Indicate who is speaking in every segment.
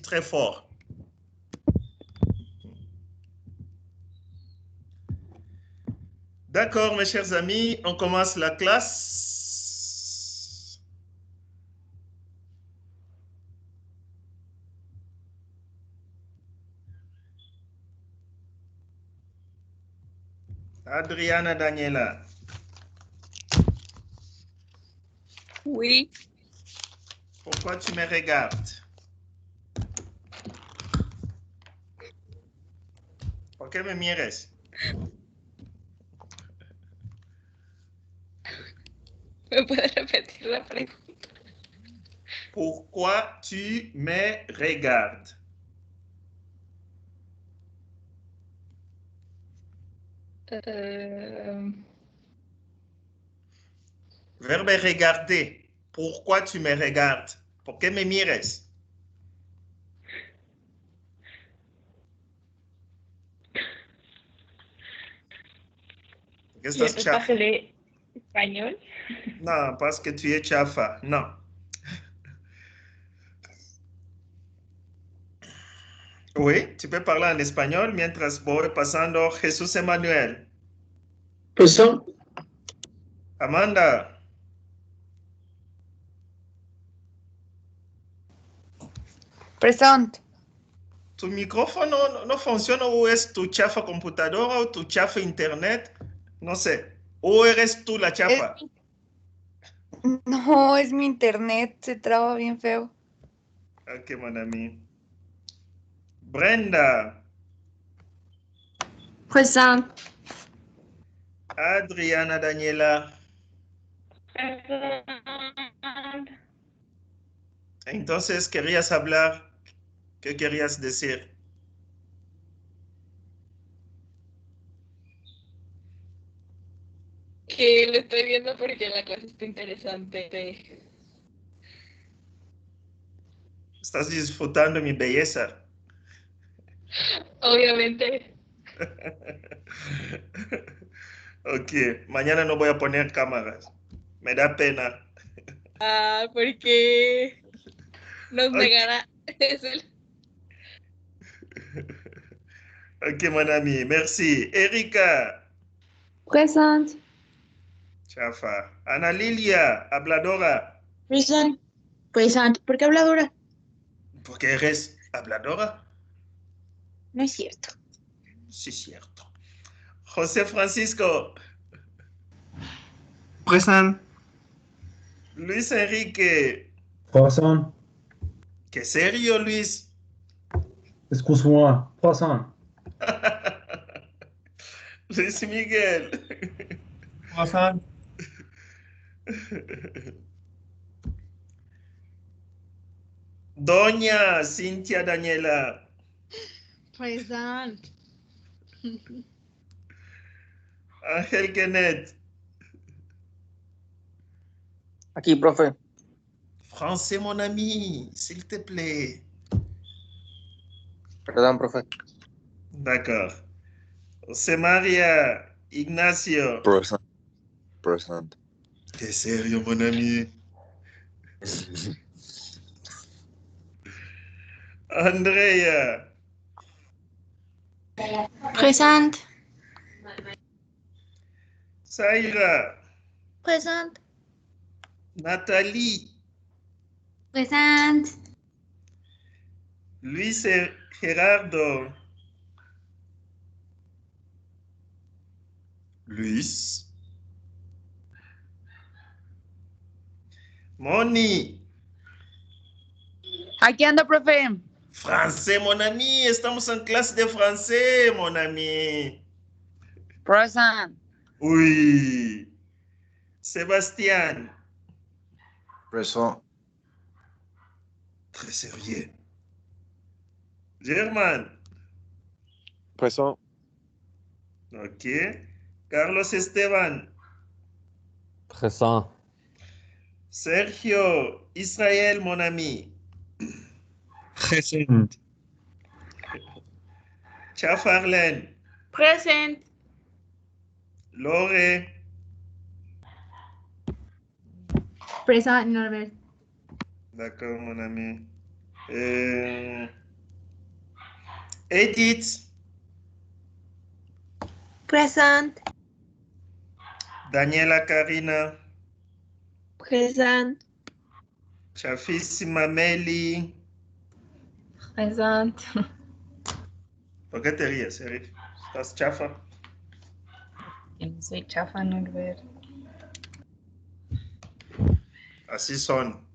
Speaker 1: très fort. D'accord, mes chers amis, on commence la classe. Adriana Daniela.
Speaker 2: Oui.
Speaker 1: Pourquoi tu me regardes? ¿Por qué me mires?
Speaker 2: ¿Me puedes repetir la pregunta?
Speaker 1: Pourquoi tu me regardes? Verbe regarder. Pourquoi tu me regardes? ¿Por qué me mires? ¿Por qué estás chafa?
Speaker 2: ¿Parle español?
Speaker 1: No, parce que tu es chafa. No. Oui, tu peux parler en espagnol mientras voy pasando Jesús Emmanuel.
Speaker 3: Present.
Speaker 1: Amanda.
Speaker 4: Present.
Speaker 1: ¿Tu micrófono no funciona o es tu chafa computadora o tu chafa internet? No sé. ¿O eres tú la chafa?
Speaker 4: No, es mi internet, se traba bien feo.
Speaker 1: Ok, mon ami. Brenda.
Speaker 3: Present.
Speaker 1: Adriana Daniela. Entonces, ¿querías hablar? ¿Qué querías decir?
Speaker 2: Que lo estoy viendo porque la clase está interesante.
Speaker 1: ¿Estás disfrutando mi belleza?
Speaker 2: Obviamente.
Speaker 1: Ok, mañana no voy a poner cámaras. Me da pena.
Speaker 2: Ah, porque nos
Speaker 1: Ok.
Speaker 2: negará. Es el...
Speaker 1: Ok, mon ami, merci. Erika.
Speaker 3: Present.
Speaker 1: Chafa. Ana Lilia, habladora.
Speaker 3: Present. Present. ¿Por qué habladora?
Speaker 1: ¿Por qué eres habladora?
Speaker 3: No es cierto.
Speaker 1: Sí, cierto. José Francisco.
Speaker 5: Present.
Speaker 1: Luis Enrique.
Speaker 6: Present.
Speaker 1: ¿Qué serio, Luis?
Speaker 6: Excuse-moi. Present.
Speaker 1: Luis Miguel.
Speaker 5: Present.
Speaker 1: Doña Cintia Daniela.
Speaker 7: Present.
Speaker 1: Ángel Kenneth.
Speaker 8: Aquí, profe.
Speaker 1: Français, mon ami, s'il te plaît.
Speaker 8: Perdón, profe.
Speaker 1: D'accord. José María Ignacio.
Speaker 9: Present. Present.
Speaker 1: ¿Qué serio, mon ami? Andrea.
Speaker 3: Present.
Speaker 1: Zaira.
Speaker 3: Present.
Speaker 1: Nathalie.
Speaker 3: Present.
Speaker 1: Luis Gerardo. Luis. Moni.
Speaker 4: Aquí ando, profe.
Speaker 1: Français, mon ami. Estamos en clase de francés, mon ami.
Speaker 4: Present.
Speaker 1: Oui. Sébastien.
Speaker 9: Present.
Speaker 1: Très sérieux. German.
Speaker 9: Present.
Speaker 1: Ok. Carlos Esteban.
Speaker 10: Présent.
Speaker 1: Sergio Israel, mon ami.
Speaker 5: Present.
Speaker 1: Chafarlen.
Speaker 2: Present.
Speaker 1: Lore.
Speaker 7: Present, Norbert.
Speaker 1: D'accord, mon ami. Edith,
Speaker 3: Present.
Speaker 1: Daniela Karina,
Speaker 2: Present.
Speaker 1: Chafísima Meli.
Speaker 2: Present.
Speaker 1: ¿Por qué te ríes, Eric? ¿Estás chafa?
Speaker 2: Yo no soy chafa, Norbert.
Speaker 1: Así son.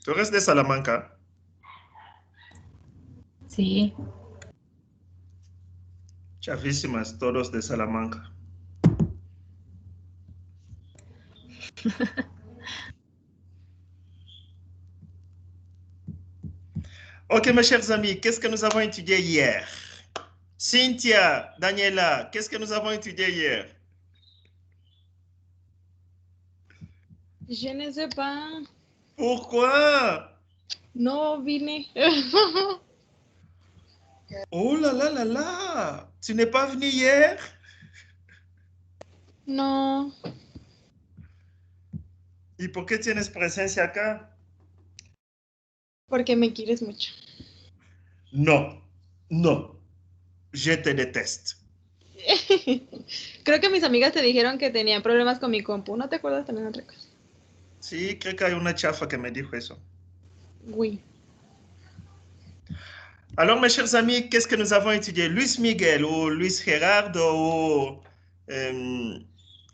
Speaker 1: ¿Tú eres de Salamanca?
Speaker 2: Sí.
Speaker 1: Chafísimas, todos de Salamanca. Ok, mes chers amis, qu'est-ce que nous avons étudié hier? Cynthia, Daniela, qu'est-ce que nous avons étudié hier?
Speaker 2: Je ne sais pas.
Speaker 1: Pourquoi?
Speaker 2: No vine.
Speaker 1: Oh là là là là! Tu n'es pas venu hier?
Speaker 2: No.
Speaker 1: ¿Y por qué tienes presencia acá?
Speaker 2: Porque me quieres mucho.
Speaker 1: No, no. Je te déteste.
Speaker 2: Creo que mis amigas te dijeron que tenían problemas con mi compu. ¿No te acuerdas también de otra cosa?
Speaker 1: Sí, creo que hay una chafa que me dijo eso.
Speaker 2: Oui.
Speaker 1: Alors, mes chers amis, qu'est-ce que nous avons étudié? Luis Miguel ou Luis Gerardo ou...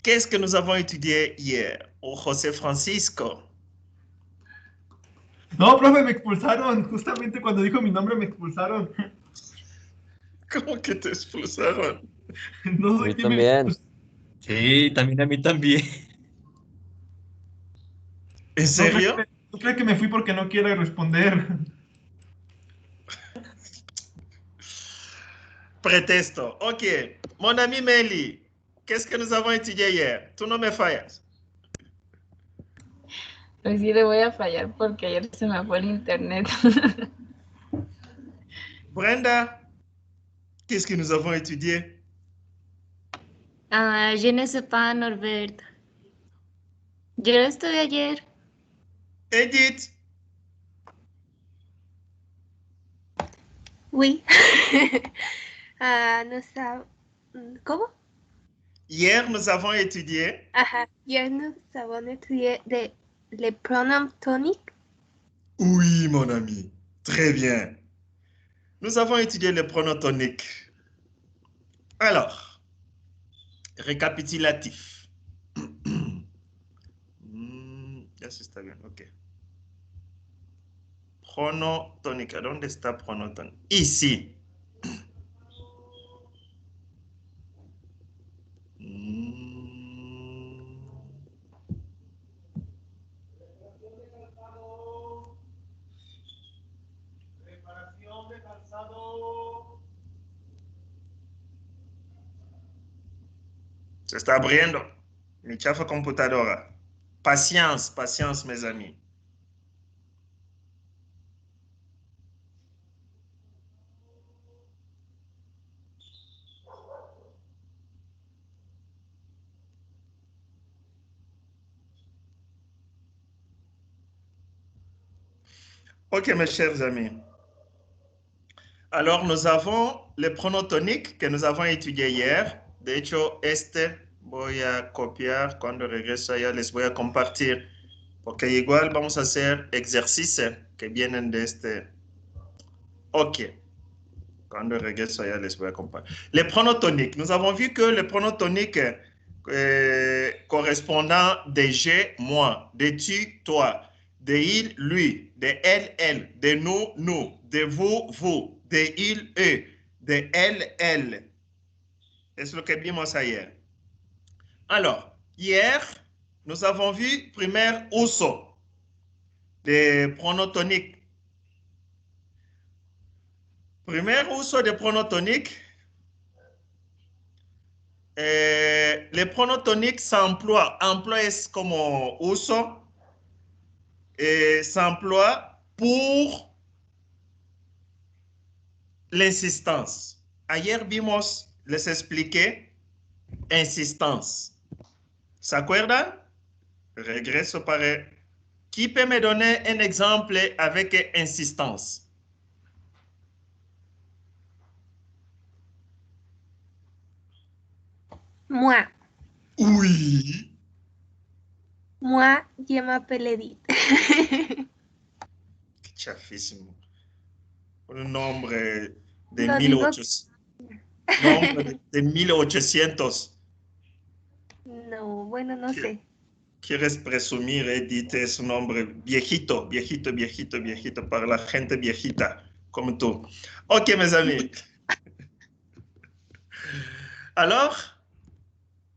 Speaker 1: qu'est-ce que nous avons étudié hier? O José Francisco.
Speaker 5: No, profe, me expulsaron. Justamente cuando dijo mi nombre me expulsaron.
Speaker 1: ¿Cómo que te expulsaron?
Speaker 5: No
Speaker 10: A
Speaker 5: sé
Speaker 10: mí
Speaker 5: quién me
Speaker 10: también.
Speaker 5: expulsó. Sí, también a mí también.
Speaker 1: ¿En serio?
Speaker 5: No creo que me fui porque no quiero responder.
Speaker 1: Prétexto. Ok. Mon ami Meli, qu'est-ce que nous avons étudié hier? Tú no me fallas.
Speaker 2: Hoy sí le voy a fallar porque ayer se me fue el internet.
Speaker 1: Brenda, qu'est-ce que nous avons étudié?
Speaker 3: Je ne sais pas, Norbert. Yo no estuve ayer.
Speaker 1: Edith,
Speaker 3: Oui. No sab... ¿Cómo?
Speaker 1: hier nous avons étudié...
Speaker 3: Ajá. Hier nous avons étudié les pronoms toniques.
Speaker 1: Oui, mon ami. Très bien. Nous avons étudié les pronoms toniques. Alors, récapitulatif. Eso está bien, ok. Pronotónica. ¿Dónde está pronotónica? Ici. Se está abriendo mi chafa computadora. Patience, patience, mes amis. Ok, mes chers amis. Alors, nous avons les pronoms toniques que nous avons étudiés hier. De hecho, voy a copiar. Cuando regreso allá les voy a compartir. Porque igual vamos a hacer ejercicios que vienen de este. Ok. Cuando regreso allá les voy a compartir. Les pronoms toniques. Nous avons vu que les pronoms toniques correspondant de je, moi, de tu, toi, de il, lui, de elle, elle, de nous, nous, de vous, vous, de il, eux, de elle, elle. Es lo que vimos ayer. Alors, hier, nous avons vu primer uso de pronoms toniques. Primer uso de pronoms toniques. Les pronoms toniques s'emploient. Emploi es como uso. S'emploie pour l'insistance. Ayer vimos, les expliqué, insistance. ¿Se acuerdan? Regreso para Qui peut me donner un exemple avec insistance?
Speaker 3: Moi.
Speaker 1: Oui.
Speaker 3: Moi, je m'appelle Edith.
Speaker 1: Chafísimo. Un nombre de
Speaker 3: Lo digo.
Speaker 1: 1800. Nombre de 1800.
Speaker 3: No, bueno, no sé.
Speaker 1: ¿Quieres presumir, Edith? Es un nombre viejito, viejito, viejito, viejito, para la gente viejita, como tú. Ok, mes amis. Alors,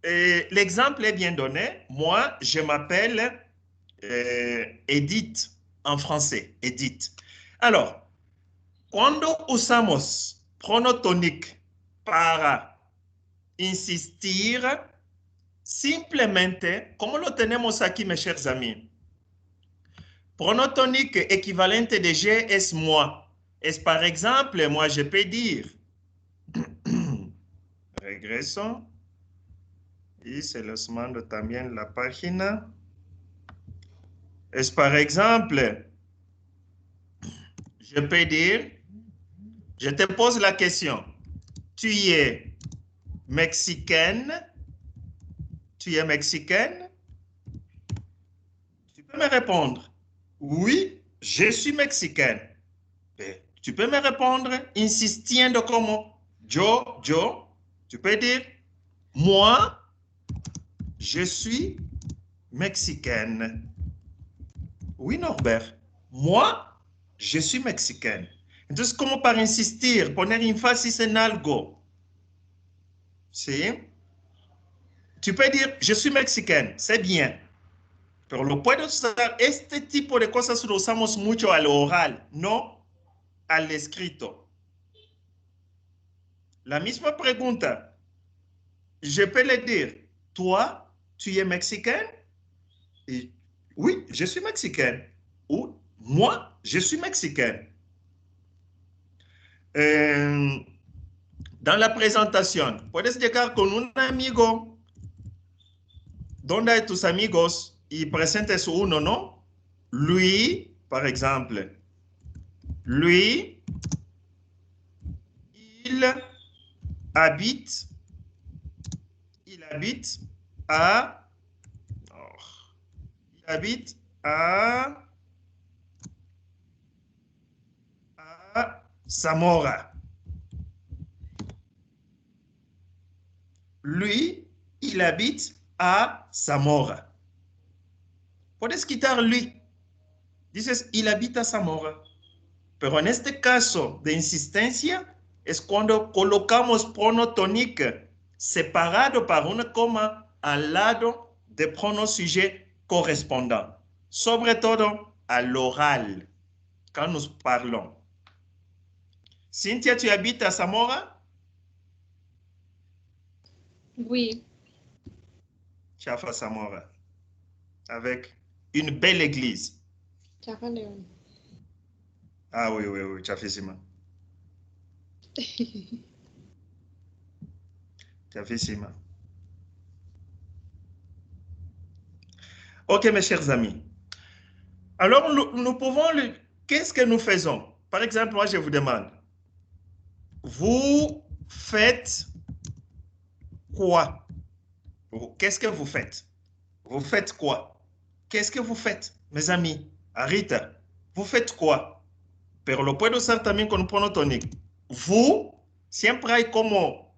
Speaker 1: l'exemple est bien donné. Moi, je m'appelle Edith en français, Edith. Alors, cuando usamos pronotonique para insistir, simplemente, como lo tenemos aquí, mes chers amis, pronotonique équivalente de je es moi. Es par exemple, moi je peux dire, regreso, y se los mando también la página. Es par exemple, je peux dire, je te pose la question, tu es mexicaine? Tu es mexicaine? Tu peux me répondre, oui, je suis mexicaine. Et tu peux me répondre, insistiendo como yo, tu peux dire, moi, je suis mexicaine. Oui, Norbert, moi, je suis mexicaine. Entonces, como para insistir, poner énfasis en algo. ¿Sí? Tu peux dire, je suis mexicaine, c'est bien. Pero lo puedo usar, este tipo de cosas lo usamos mucho al oral, no al escrito. La misma pregunta, je peux le dire, toi, tu es mexicaine? Et, oui, je suis mexicaine. Ou moi, je suis mexicaine. Dans la presentación, puedes llegar con un amigo. ¿Dónde hay tus amigos? Y presentes uno, ¿no? Lui, par exemple. Lui, il habite à, il habite à Zamora. Lui, il habite a Zamora. Puedes quitar lui. Dices, il habita a Zamora. Pero en este caso de insistencia es cuando colocamos pronotonique separado par una coma al lado de pronosujet correspondant. Sobre todo à l'oral, quand nous parlons. Cynthia, tu habites à Zamora?
Speaker 2: Oui.
Speaker 1: Chafa Zamora, avec une belle église.
Speaker 2: Chafa León.
Speaker 1: Ah oui, oui, oui, chafísima. Chafísima. Ok, mes chers amis. Alors, nous pouvons... Qu'est-ce que nous faisons? Par exemple, moi, je vous demande, vous faites quoi? Qu'est-ce que vous faites? Vous faites quoi? Qu'est-ce que vous faites, mes amis? Arita, vous faites quoi? Pero lo puedo usar también con un pronotonique. Vous, siempre hay como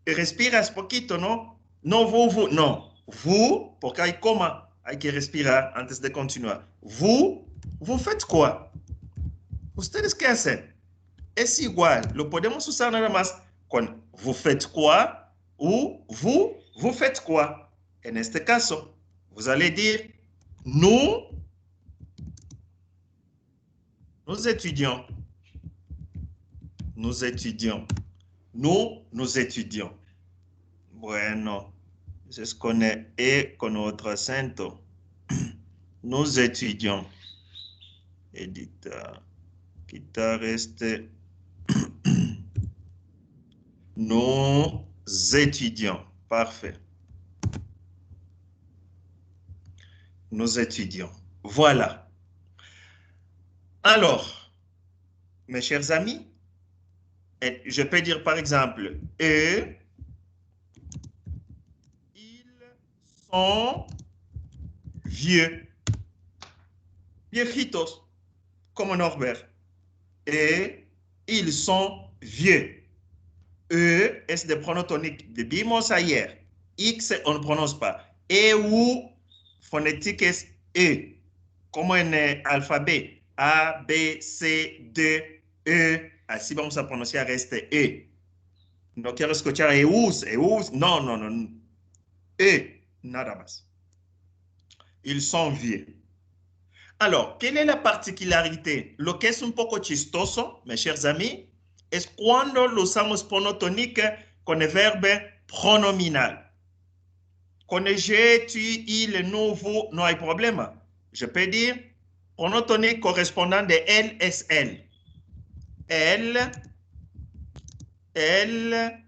Speaker 1: respiras poquito, ¿no? No, vous, no. Vous, porque hay coma, hay que respirar antes de continuar. Vous faites quoi? ¿Ustedes qué hacen? Es igual, lo podemos usar nada más con vous faites quoi ou vous faites quoi. En este caso, vous allez dire nous étudions. Nous étudions. Nous étudions. Bueno, es con E con otro acento. Nous étudions. Editar. Quitar este. Nous étudions. Parfait. nous étudions. Voilà. Alors, mes chers amis, je peux dire par exemple, eux, ils sont vieux. Viejitos, comme Norbert. Et ils sont vieux. E es de pronom tonique. Vimos ayer. X on ne prononce pas. E ou phonétique es E. Como en alphabet. A, B, C, D, E. Así vamos a pronunciar este E. No quiero escuchar EUs, EUs. No, no, no. E, nada más. Ils sont vieux. Alors, quelle est la particularité? Lo que es un poco chistoso, mes chers amis, es cuando lo usamos pronotónique con el verbo pronominal. Con el je, tu, il, nous, vous, no hay problema. Je peux dire pronotonique correspondant de elle es elle. Elle, elle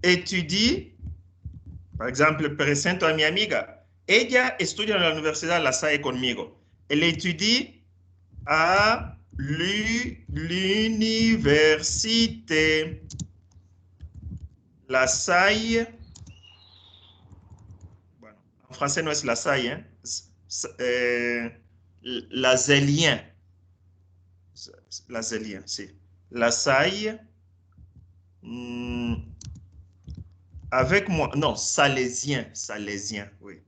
Speaker 1: étudie, por ejemplo, presento a mi amiga. Ella estudia en la Universidad La Salle conmigo. Elle étudie à l'université La Salle. Bueno, en français no es La Salle, hein? La Zélien. La Zélien, sí. La Salle. Avec moi, non, Salésien, oui.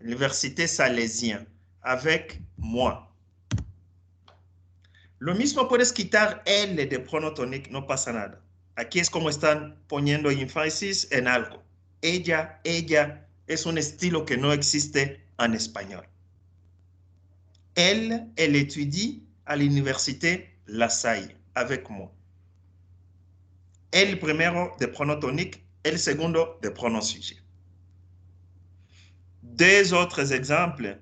Speaker 1: Université Salésien, avec moi. Lo mismo puedes quitar L de pronotónico, no pasa nada. Aquí es como están poniendo énfasis en algo. Ella es un estilo que no existe en español. Elle étudie à l'université La Salle, avec moi. El primero de pronom tonique, el segundo de pronom sujet. Deux autres exemples.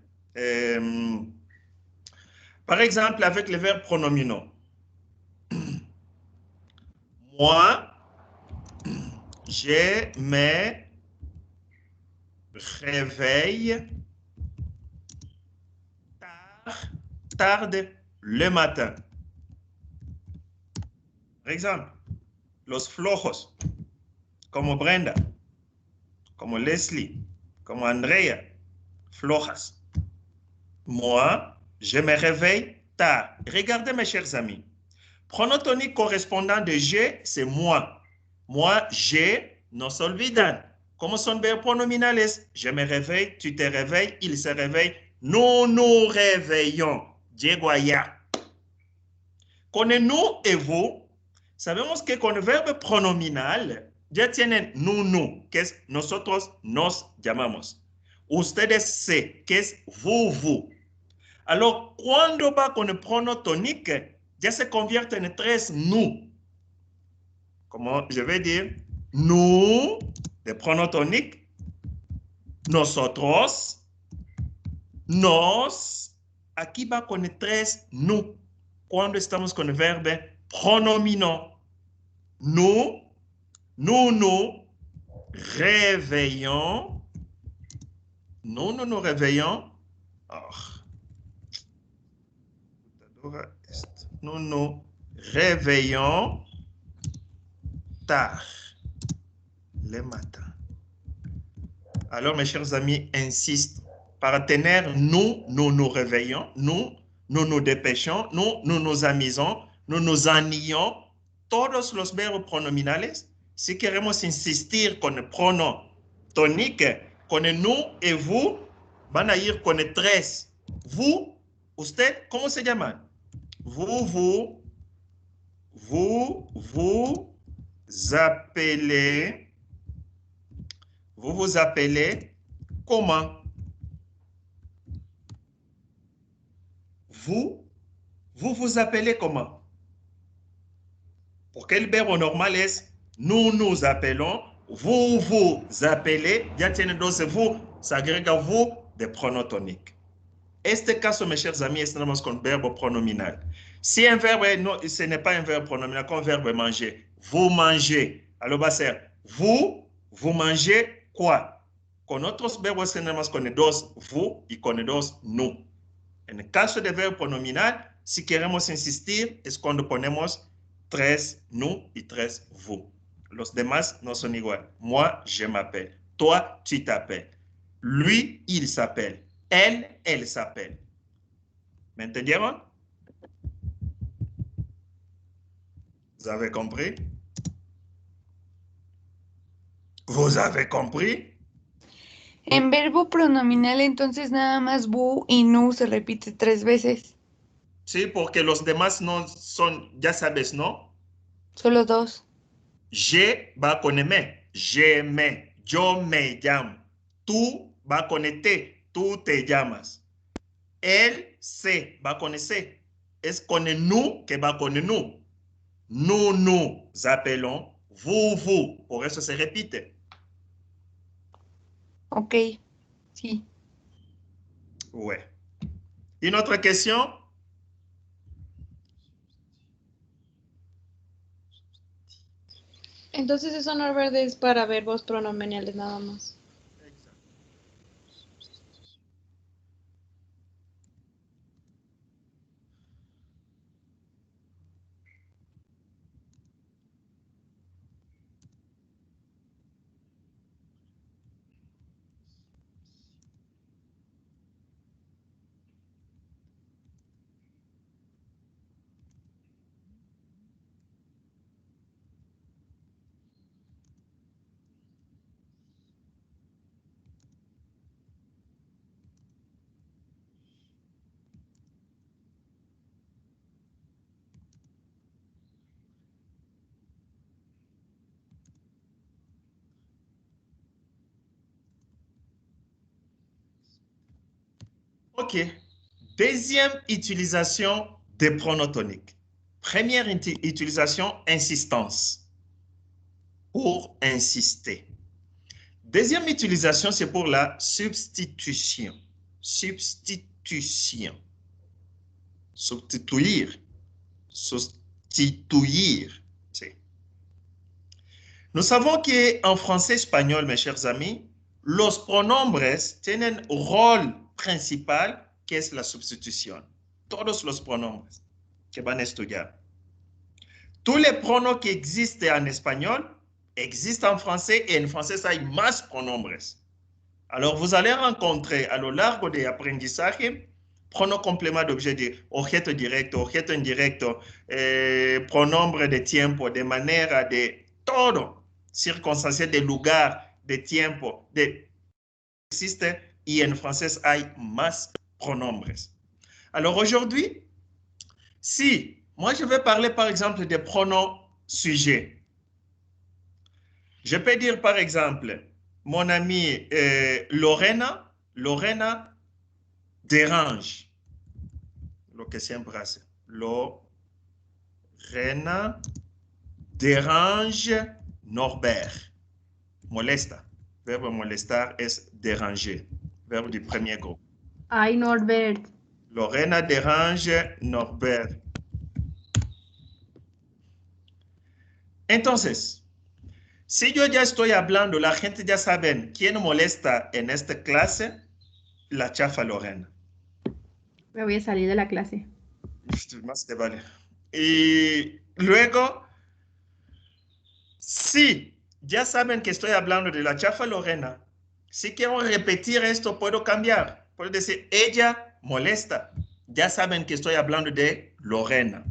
Speaker 1: Par exemple, avec les verbes pronominaux. Moi, je me réveille tarde le matin. Par exemple, los flojos, como Brenda, como Leslie, como Andrea, flojas. Moi, je me réveille tard. Regardez mes chers amis. Pronom tonique correspondant de je, c'est moi. Moi, je, no se olvidan. Como son verbes pronominales, je me réveille, tu te réveilles, il se réveille, nous nous réveillons. Llego allá. Con el nous et vous, sabemos que con el verbo pronominal ya tienen nous, que es nosotros nos llamamos. Ustedes se, que es vous. Alors, cuando va con el pronom tonique, ya se convierte en tres nous. Como je vais dire, nous, de pronom tonique, nosotros, nos. Aquí va con el tres nous. Cuando estamos con el verbo pronominaux. Nous réveillons. Nous nous réveillons. Nous nous réveillons tard le matin. Alors, mes chers amis, insiste. Para tener nous nous réveillons, nous nous dépêchons, nous nous amusons, nous nous ennuyons. Todos los verbos pronominales, si queremos insistir con el pronom tonique, con el nous et vous, van a ir con el tres. Vous, usted, ¿cómo se llaman? Vous appelez comment? Vous appelez comment? Porque el verbo normal es nous nous appelons, vous appelez, ya tiene dos vous, se agrega vous de pronom tonique. Este caso, mes chers amis, estamos con verbo pronominal. Si un verbe, no, ce n'est pas un verbe pronominal, comme verbe manger, vous mangez, Alors va a ser, vous mangez quoi? Con otros verbos tenemos con dos vous y con dos no. En el caso de verbo pronominal, si queremos insistir, es cuando ponemos 3 nous y 3 vous. Los demás no son igual. Moi, je m'appelle. Toi, tu t'appelles. Lui, il s'appelle. Elle s'appelle. ¿Me entendieron? Vous avez compris? ¿Vous avez compris?
Speaker 4: En verbo pronominal, entonces nada más bu y nu se repite 3 veces.
Speaker 1: Sí, porque los demás no son, ya sabes, ¿no?
Speaker 4: Solo 2.
Speaker 1: Je va con me, je me, yo me llamo. Tú va con te, tú te llamas. Él se va con se. Es con el nous que va con el nous. Nous nous appelons, vous. Por eso se repite.
Speaker 4: Ok, sí.
Speaker 1: Ouais. Une autre question?
Speaker 2: Entonces eso Norbert es para verbos pronominales nada más.
Speaker 1: OK. Deuxième utilisation des pronoms toniques. Première utilisation, insistance. Pour insister. Deuxième utilisation, c'est pour la substitution. Substitution. Substituir. Sustituir. Nous savons qu'en français espagnol, mes chers amis, los pronombres tienen rol principal que es la substitución. Todos los pronombres que van a estudiar. Tous les pronoms qui existent en espagnol existent en français et en français hay más pronombres. Alors, vous allez rencontrer a lo largo de aprendizaje pronom complément d'objet de objeto directo, objeto indirecto, pronombre de tiempo, de manera, de todo, circunstancias, de lugar, de tiempo, de existe y en français hay más pronombres. Alors aujourd'hui, si moi je vais parler par exemple des pronoms sujets, je peux dire par exemple, mon amie Lorena dérange. Lo que siempre hace. Lorena dérange Norbert. Molesta. Verbe molestar es déranger. Verbe du premier groupe.
Speaker 3: Ay, Norbert.
Speaker 1: Lorena dérange Norbert. Entonces, si yo ya estoy hablando, la gente ya sabe quién molesta en esta clase, la chafa Lorena.
Speaker 3: Me voy a salir de la clase.
Speaker 1: Más te vale. Y luego, si ya saben que estoy hablando de la chafa Lorena, si quiero repetir esto, puedo cambiar. Puedo decir, ella molesta. Ya saben que estoy hablando de Lorena.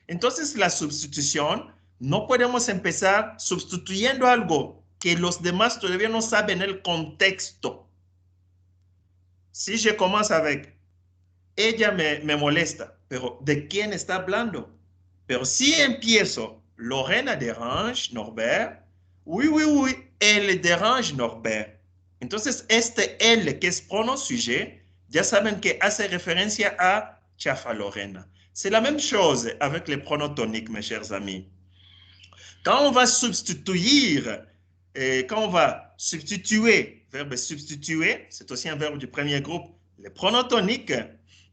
Speaker 1: Entonces, la sustitución, no podemos empezar sustituyendo algo que los demás todavía no saben el contexto. Si je commence avec, ella me molesta, pero ¿de quién está hablando? Pero si empiezo, Lorena dérange Norbert, oui, elle dérange Norbert. Entonces, este elle, que es pronom sujet, ya saben que hace referencia a chafa Lorena. C'est la même chose avec les pronoms toniques, mes chers amis. Quand on va substituer, verbe substituer, c'est aussi un verbe du premier groupe, les pronoms toniques,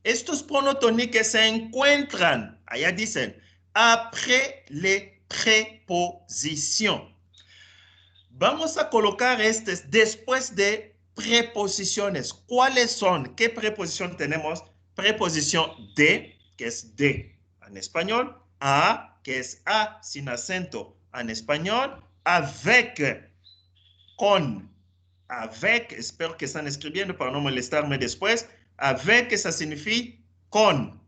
Speaker 1: estos pronoms toniques se encuentran, allá dicen, après les prépositions. Vamos a colocar estos después de preposiciones. ¿Cuáles son? ¿Qué preposición tenemos? Preposición de, que es de en español. A, que es A sin acento en español. Avec, con. Avec, espero que están escribiendo para no molestarme después. Avec, ça signifie con.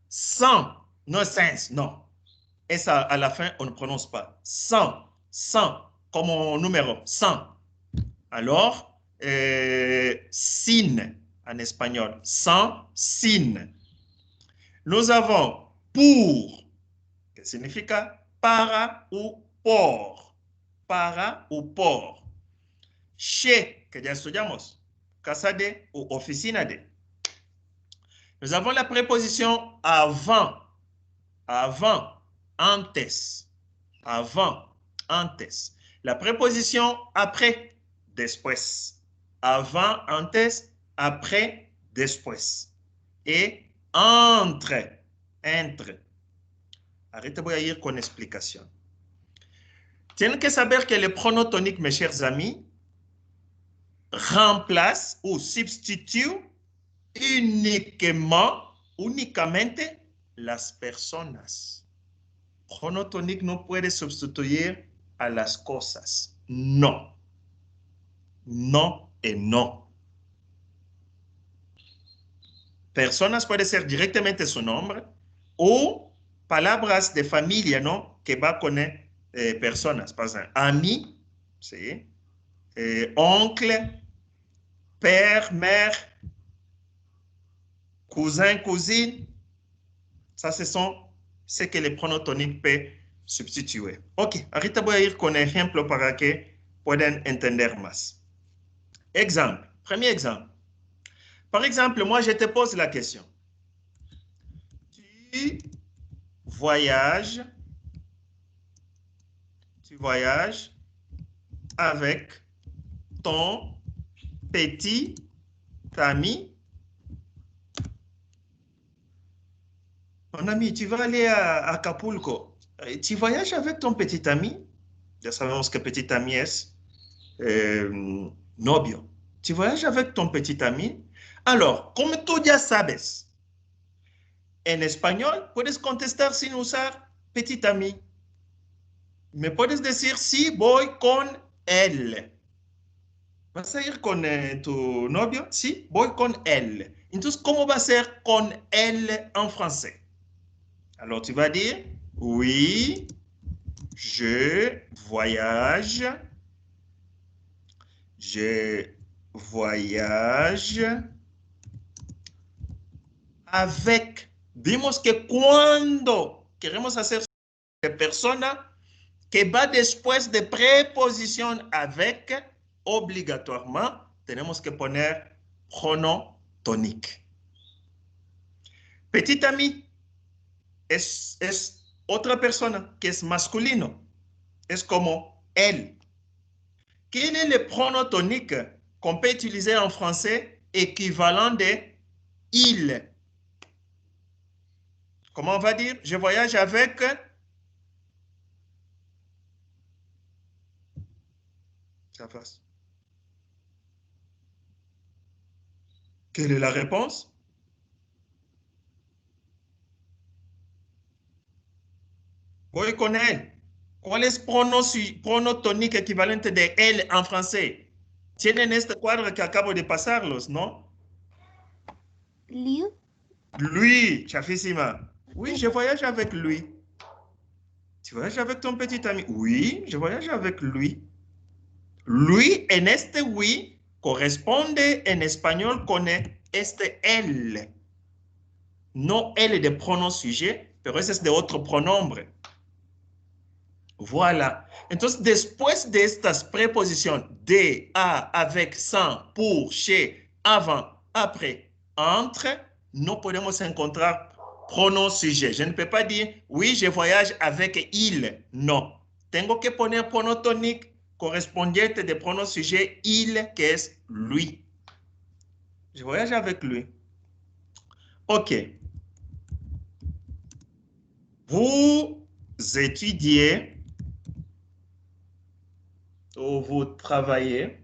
Speaker 1: Sans, no sans, non. Esa à la fin, on ne prononce pas. Sans, como número, sans. Alors, sin en espagnol. Sans, sin. Nous avons pour, que significa para ou por. Para ou por. Chez, que ya estudiamos. Casa de ou oficina de. Nous avons la préposition avant. Avant. Antes. Avant. Antes. La préposition après. Después. Avant, antes, après, después. Et entre. Entre. Ahorita voy a ir con explicación. Tienen que saber que le pronom tonique, mes chers amis, remplace ou substitue únicamente las personas. Pronom tonique no puede sustituir a las cosas. No. No y no. Personas puede ser directamente su nombre o palabras de familia, ¿no? Que va con personas. Por ejemplo, ami, ¿sí? Oncle, père, mère, cousin, cousine. Ça, ce sont ce que les pronoms toniques peuvent substituer. Ok, ahorita voy a ir con ejemplo para que puedan entender más. Exemple, premier exemple. Par exemple, moi, je te pose la question. Tu voyages avec ton petit ami. Mon ami, tu vas aller à Acapulco. Tu voyages avec ton petit ami. Ya sabemos que petit ami es novio. Tu voyages avec ton petit ami. Alors, como tú ya sabes, en español puedes contestar sin usar petit ami. Me puedes decir, sí, voy con él. ¿Vas a ir con tu novio? Sí, voy con él. Entonces, ¿cómo va a ser con él en français? Alors, tu vas dire, oui, je voyage avec. Vimos que cuando queremos hacer persona que va después de preposición avec, obligatoirement, tenemos que poner pronom tonique. Petit ami es otra persona que es masculino. Es como él. Quel est le pronom tonique qu'on peut utiliser en français équivalent de il? Comment on va dire? Je voyage avec... Ça passe. Quelle est la réponse? Voy con él. ¿Cuál es pronom tonique equivalente de él en français? Tienen este cuadro que acabo de pasarlos, ¿no? Lui, chafísima. Oui, je voyage avec lui. Tu voyages avec ton petit ami? Oui, je voyage avec lui. Lui, en este oui, corresponde en español con este él. No él de pronom sujet, pero ese es de otro pronombre. Voilà. Entonces, después de estas preposiciones de, a, avec, sans, pour, chez, avant, après, entre, no podemos encontrar pronom sujet. Je ne peux pas dire, oui, je voyage avec il. No. Tengo que poner pronom tonique correspondiente de pronom sujet il, que es lui. Je voyage avec lui. OK. Vous étudiez ou vous travaillez.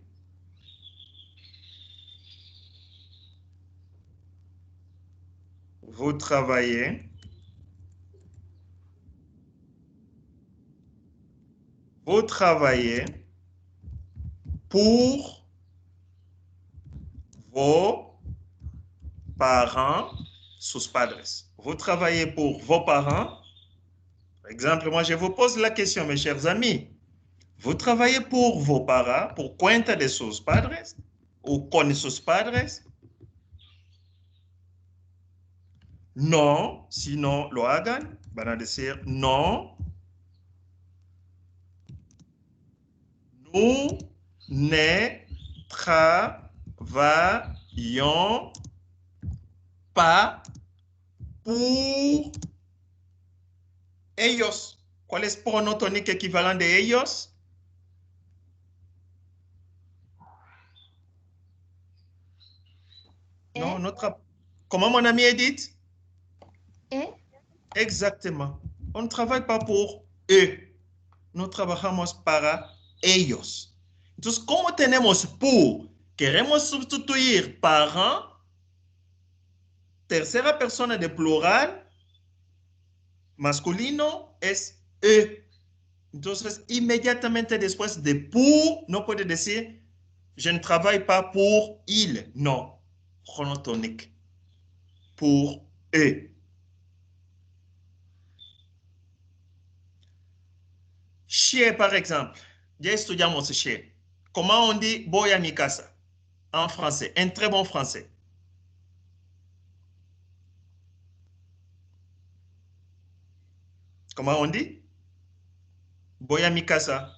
Speaker 1: Vous travaillez. Vous travaillez pour vos parents, sus padres. Vous travaillez pour vos parents. Par exemple, moi, je vous pose la question, mes chers amis. Vous travaillez pour vos parents, por cuenta de sus padres ou con sus padres? No, si no lo hagan, van a decir no. Nous ne travaillons pas pour ellos. ¿Cuál es pronom tónico equivalent de ellos? Non, notre... Comment mon ami Edith? Exactement. On ne travaille pas pour eux. Nous trabajamos para ellos. Entonces, como tenemos por, queremos sustituir parent, tercera persona de plural, masculino es eux. Entonces, inmediatamente después de pour, no puede decir, je ne travaille pas pour il. Non, chronotonique. Pour eux. Chez, par exemple. Ya estudiamos chez. Comment on dit voy a mi casa en français? Un très bon français. Comment on dit? Voy a mi casa.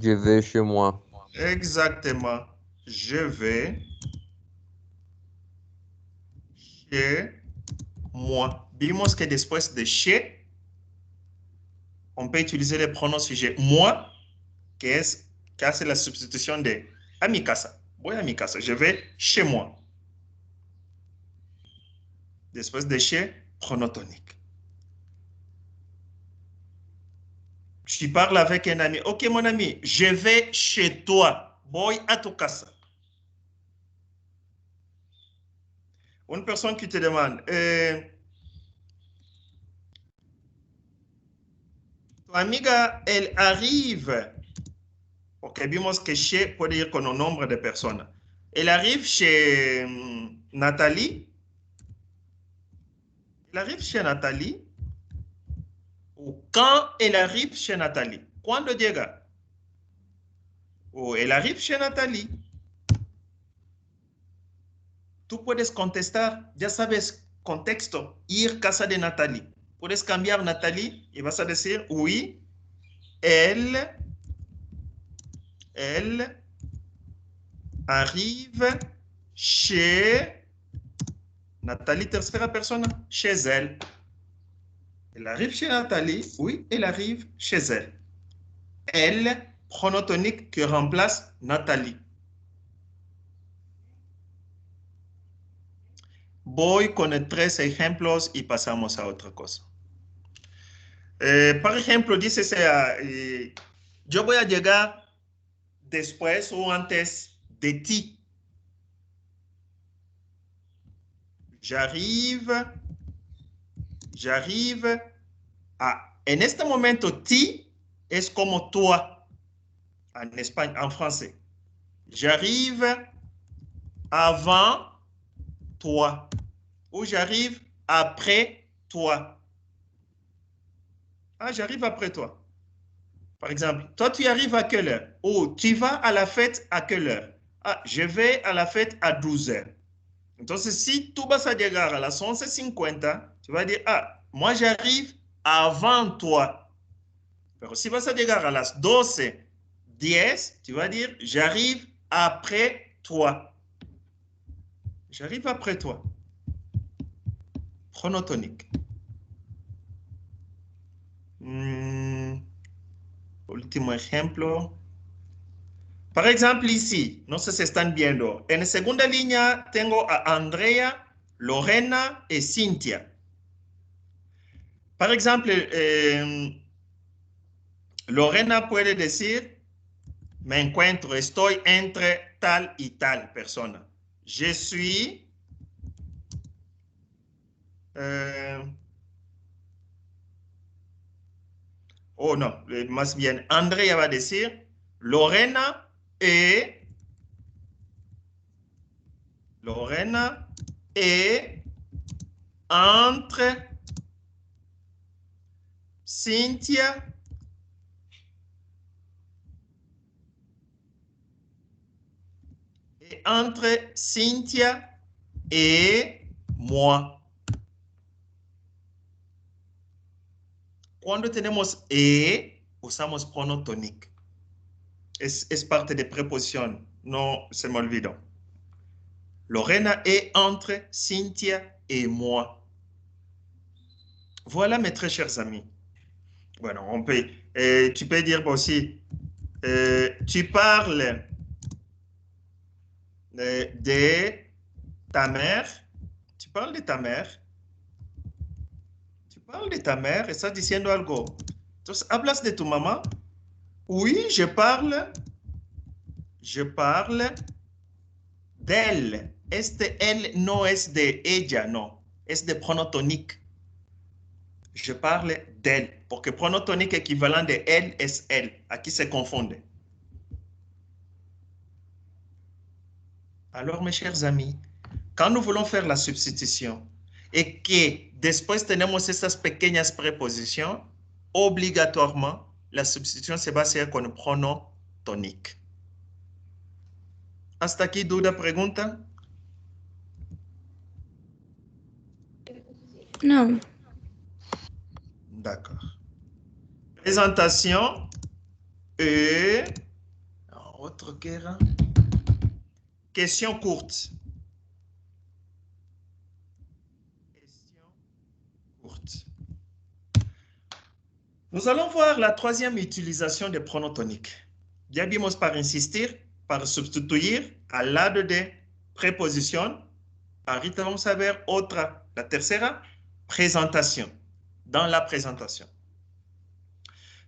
Speaker 10: Je vais chez moi.
Speaker 1: Exactement. Je vais chez moi. Vimos que después de chez, on peut utiliser les pronoms sujet moi, qui hace la substitution de a mi casa. Voy a mi casa. Je vais chez moi. Después de chez, pronom tonique. Tu parles avec un ami. Ok, mon ami, je vais chez toi. Voy a tu casa. Une personne qui te demande, tu amiga, elle arrive, porque vimos que chez puede ir con un nombre de personas. Elle arrive chez Nathalie. Elle arrive chez Nathalie. Ou quand elle arrive chez Nathalie. Cuando llega. O elle arrive chez Nathalie. Tú puedes contestar, ya sabes, contexto, ir casa de Nathalie. Puedes cambiar Nathalie y vas a decir, oui, elle arrive chez Nathalie, tercera persona, chez elle. Elle arrive chez Nathalie, oui, elle arrive chez elle. Elle, pronom tonique qui remplace Nathalie. Voy con 3 ejemplos y pasamos a otra cosa. Por ejemplo, dice, yo voy a llegar después o antes de ti. J'arrive a... En este momento, ti es como toi en español, en français. J'arrive avant toi. Ou j'arrive après toi. Ah, j'arrive après toi. Par exemple, toi, tu arrives à quelle heure? Ou tu vas à la fête à quelle heure? Ah, je vais à la fête à 12 heures. Entonces, si tú vas a llegar a las 11:50, tu vas dire, ah, moi j'arrive avant toi. Pero si vas a llegar a las 12:10, tu vas dire, j'arrive après toi. J'arrive après toi. Pronom tonique. Último ejemplo. Por ejemplo, ici, no sé si están viendo. En la segunda línea tengo a Andrea, Lorena y Cintia. Por ejemplo, Lorena puede decir, me encuentro, estoy entre tal y tal persona. Je suis oh no, más bien Andrea va a decir, Lorena est entre Cynthia et moi. Cuando tenemos usamos pronombre tónico. Es parte de preposición, no se me olvidó. Lorena est entre Cynthia et moi. Voilà, mes très chers amis. Bueno, on peut, tu peux dire aussi, tu parles de ta mère. Tu parles de ta mère. Tu parles de ta mère, estás diciendo algo. Entonces, ¿hablas de tu mamá? Oui, je parle d'elle. Este elle no es de ella, no. Es de pronom tónico. Je parle d'elle. Porque pronom tónico équivalent de elle es elle. Aquí se confunde. Alors, mes chers amis, quand nous voulons faire la substitution et que después tenemos estas pequeñas prepositions, obligatoirement, la substitution se va a hacer con pronom tónico. ¿Hasta aquí duda, pregunta?
Speaker 2: No.
Speaker 1: D'accord. Présentation et autre question courte. Question courte. Nous allons voir la troisième utilisation des pronoms toniques. Ya vimos para insistir, para sustituir al lado de preposición. Ahorita vamos a ver otra, la tercera, présentation. Dans la présentation.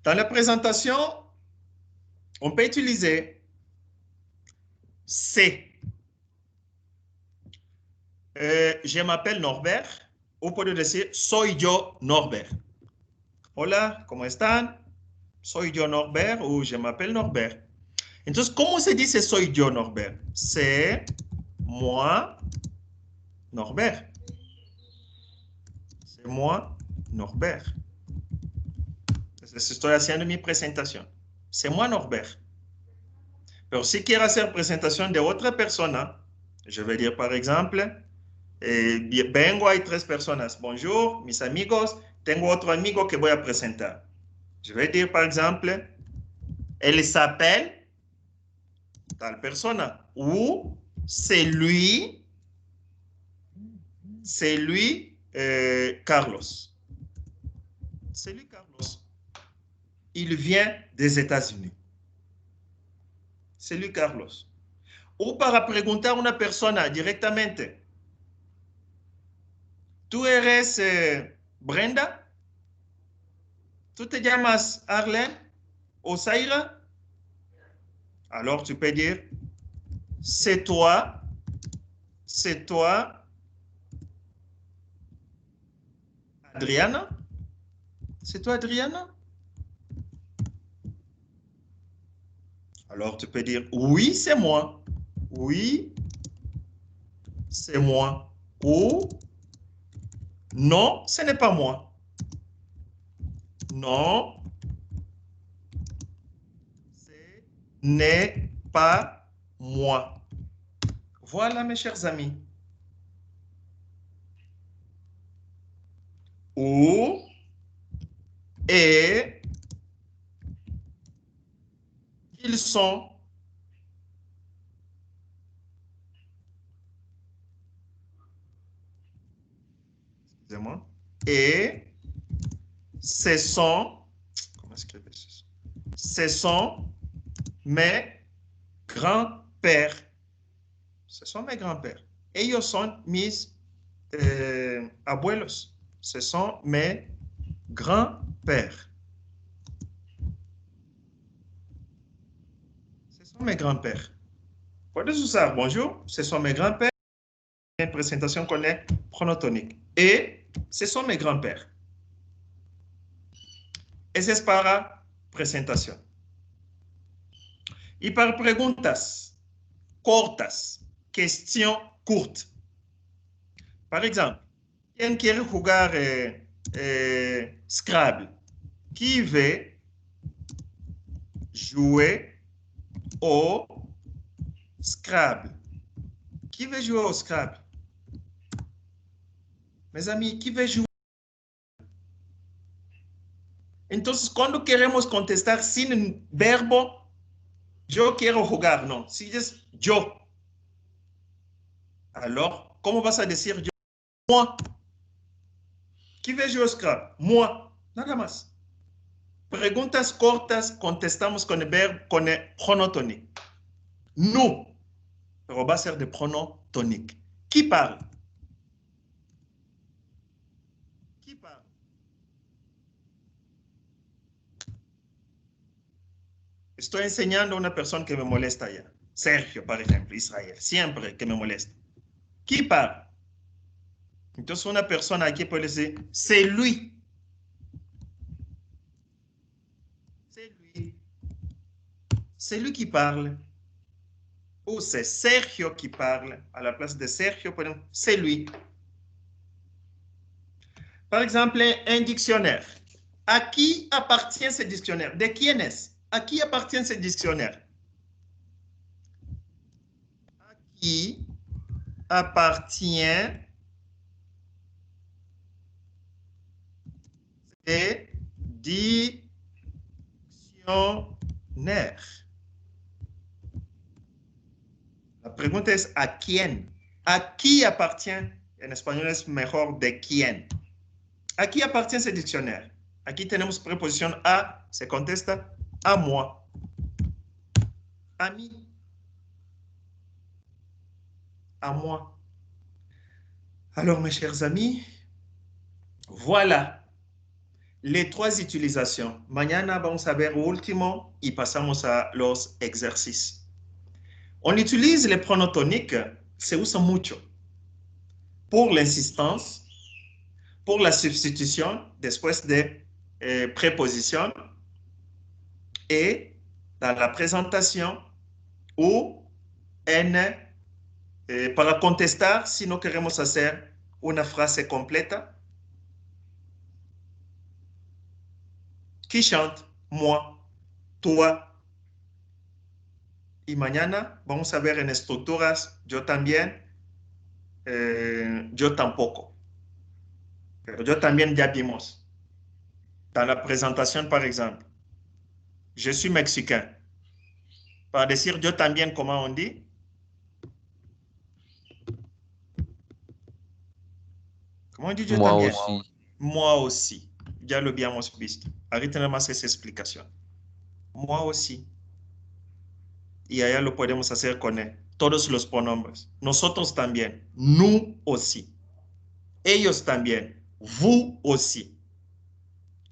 Speaker 1: Dans la présentation, on peut utiliser c'est. Je m'appelle Norbert. Ou puedo decir soy yo Norbert. Hola, ¿cómo están? Soy yo Norbert o je m'appelle Norbert. Entonces, ¿cómo se dice soy yo Norbert? C'est moi Norbert. C'est moi Norbert. Estoy haciendo mi presentación. C'est moi Norbert. Pero si quiero hacer presentación de otra persona, je vais dire par exemple, vengo, hay tres personas. Bonjour, mis amigos. Tengo otro amigo que voy a presentar. Je vais dire par exemple, elle s'appelle tal persona. Ou c'est lui, Carlos. C'est lui, Carlos. Il vient des États-Unis. C'est lui, Carlos. O para preguntar a una persona directamente, ¿tú eres Brenda? ¿Tú te llamas Arlene o Zaira? Alors tu peux dire, c'est toi, Adriana? C'est toi, Adriana? Alors tu peux dire, oui, c'est moi. Oui, c'est moi. Ou non, ce n'est pas moi. Non, ce n'est pas moi. Voilà, mes chers amis. Ou et ils sont. Excusez-moi. Et ce sont. Comment écrire ça? Ce sont mes grands-pères. Ce sont mes grands-pères. Ellos son mis abuelos. Ce sont mes grands-pères. mes grands-pères. Puedes usar bonjour, ce sont mes grands-pères. Une présentation qu'on est pronotonique. Et ce sont mes grands-pères. Esa es para presentación. Y para preguntas cortas, question courte. Par exemple, ¿quién quiere jugar Scrabble? Qui veut jouer au Scrabble? Qui veut jouer au Scrabble? Mes amis, qui veut jouer? Entonces, cuando queremos contestar sin un verbo, yo quiero jugar, no. Si dices yo, alors, ¿cómo vas a decir yo? Moi. Qui veut jouer au Scrabble? Moi. Nada más. Preguntas cortas, contestamos con el verbo, con el pronom tonique. Nous. Pero va a ser de pronom tonique. Qui parle? Qui parle? Estoy enseñando a una persona que me molesta allá. Sergio, por ejemplo, Israel. Siempre que me molesta. Qui parle? Entonces una persona aquí puede decir, c'est lui. C'est lui. C'est lui qui parle. Ou c'est Sergio qui parle. À la place de Sergio, c'est lui. Par exemple, un dictionnaire. À qui appartient ce dictionnaire? ¿De quién es? ¿A qui appartient ce dictionnaire? À qui appartient ce dictionnaire? La pregunta es ¿a quién? ¿A qui appartient? En español es mejor de quién. ¿A qui appartient ce dictionnaire? Aquí tenemos preposición a, se contesta à moi. À mí. À moi. Alors, mes chers amis, voilà les trois utilisations. Mañana vamos a ver último y pasamos a los ejercicios. On utilise les pronoms toniques, se usa mucho pour l'insistance, pour la substitution después de préposition et dans la présentation ou para contestar si no queremos hacer una frase completa. Qui chante? Moi. Toi. Y mañana vamos a ver en estructuras, yo también, yo tampoco. Pero yo también ya vimos. Dans la présentation, par exemple, je suis mexicain. Para decir yo también, comment on dit? Comment on dit yo
Speaker 10: Moi
Speaker 1: también?
Speaker 10: aussi.
Speaker 1: Moi aussi. Ya lo habíamos visto. Ahorita nada más esa explicación. Moi aussi. Y allá lo podemos hacer con todos los pronombres. Nosotros también. Nous aussi. Ellos también. Vous aussi.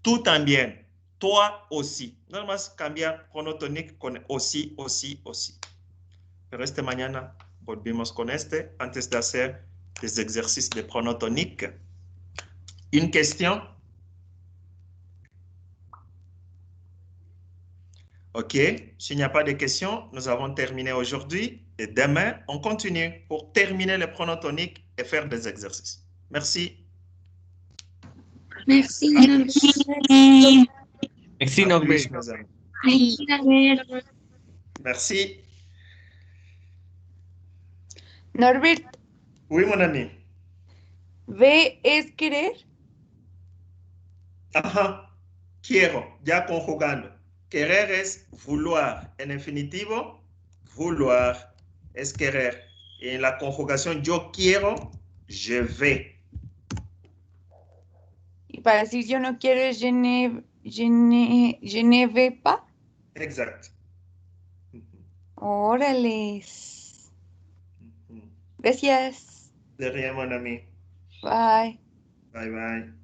Speaker 1: Tú también. Toi aussi. Nada más cambiar pronom tonique con aussi, aussi, aussi. Pero mañana volvimos con antes de hacer des exercices de pronom tonique. Une question? OK. S'il n'y a pas de questions, nous avons terminé aujourd'hui et demain, on continue pour terminer les pronoms toniques et faire des exercices. Merci.
Speaker 3: Merci.
Speaker 10: Merci,
Speaker 1: À
Speaker 10: Norbert.
Speaker 1: plus, mes amis. Merci.
Speaker 4: Norbert,
Speaker 1: Oui, mon ami.
Speaker 4: ¿ve es querer?
Speaker 1: Ajá. Quiero, ya conjugando. Querer es vouloir. En infinitivo, vouloir es querer. Y en la conjugación yo quiero, je vais.
Speaker 4: Y para decir yo no quiero es je ne veux pas.
Speaker 1: Exact.
Speaker 4: Órales. Gracias.
Speaker 1: De rien, mon ami.
Speaker 4: Bye.
Speaker 1: Bye bye.